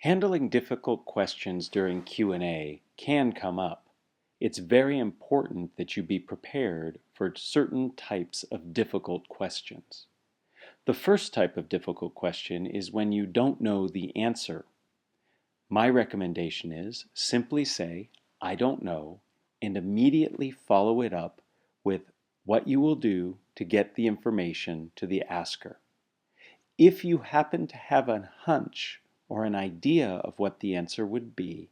Handling difficult questions during Q&A can come up. It's very important that you be prepared for certain types of difficult questions. The first type of difficult question is when you don't know the answer. My recommendation is simply say, "I don't know," and immediately follow it up with what you will do to get the information to the asker. If you happen to have a hunch or an idea of what the answer would be,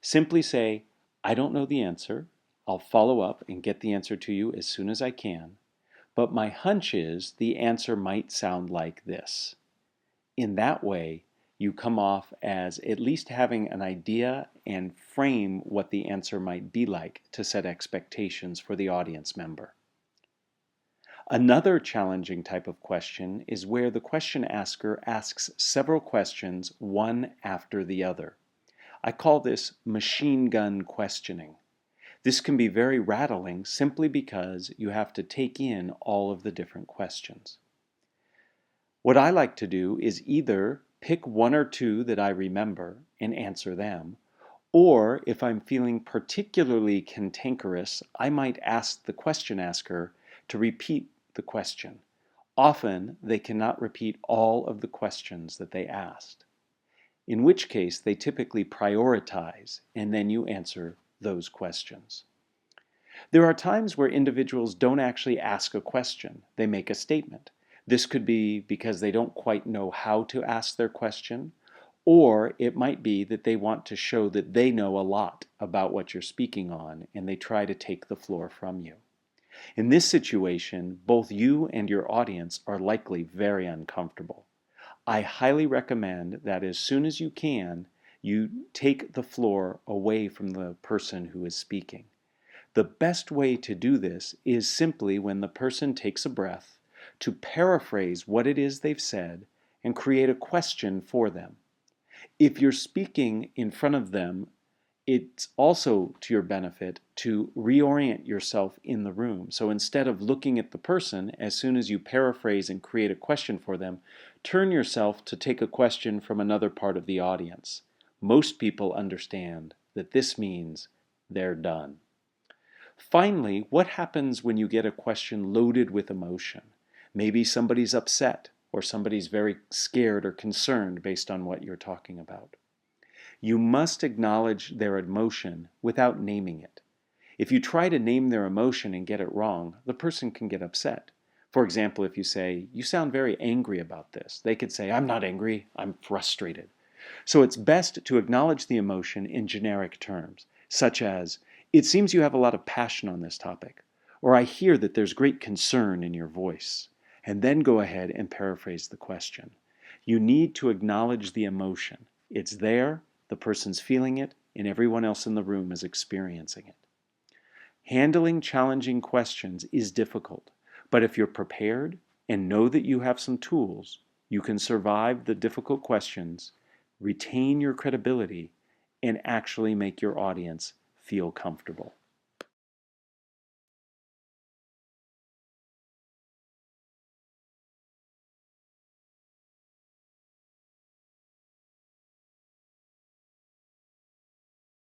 simply say, "I don't know the answer. I'll follow up and get the answer to you as soon as I can, but my hunch is the answer might sound like this." In that way, you come off as at least having an idea and frame what the answer might be like to set expectations for the audience member. Another challenging type of question is where the question asker asks several questions one after the other. I call this machine gun questioning. This can be very rattling simply because you have to take in all of the different questions. What I like to do is either pick one or two that I remember and answer them, or if I'm feeling particularly cantankerous, I might ask the question asker to repeat the question. Often they cannot repeat all of the questions that they asked, in which case they typically prioritize and then you answer those questions. There are times where individuals don't actually ask a question, they make a statement. This could be because they don't quite know how to ask their question, or it might be that they want to show that they know a lot about what you're speaking on and they try to take the floor from you. In this situation, both you and your audience are likely very uncomfortable. I highly recommend that as soon as you can, you take the floor away from the person who is speaking. The best way to do this is simply when the person takes a breath to paraphrase what it is they've said and create a question for them. If you're speaking in front of them, it's also to your benefit to reorient yourself in the room. So instead of looking at the person, as soon as you paraphrase and create a question for them, turn yourself to take a question from another part of the audience. Most people understand that this means they're done. Finally, what happens when you get a question loaded with emotion? Maybe somebody's upset or somebody's very scared or concerned based on what you're talking about. You must acknowledge their emotion without naming it. If you try to name their emotion and get it wrong, the person can get upset. For example, if you say, "You sound very angry about this," they could say, "I'm not angry, I'm frustrated." So it's best to acknowledge the emotion in generic terms, such as, "It seems you have a lot of passion on this topic," or "I hear that there's great concern in your voice," and then go ahead and paraphrase the question. You need to acknowledge the emotion. It's there, the person's feeling it, and everyone else in the room is experiencing it. Handling challenging questions is difficult, but if you're prepared and know that you have some tools, you can survive the difficult questions, retain your credibility, and actually make your audience feel comfortable.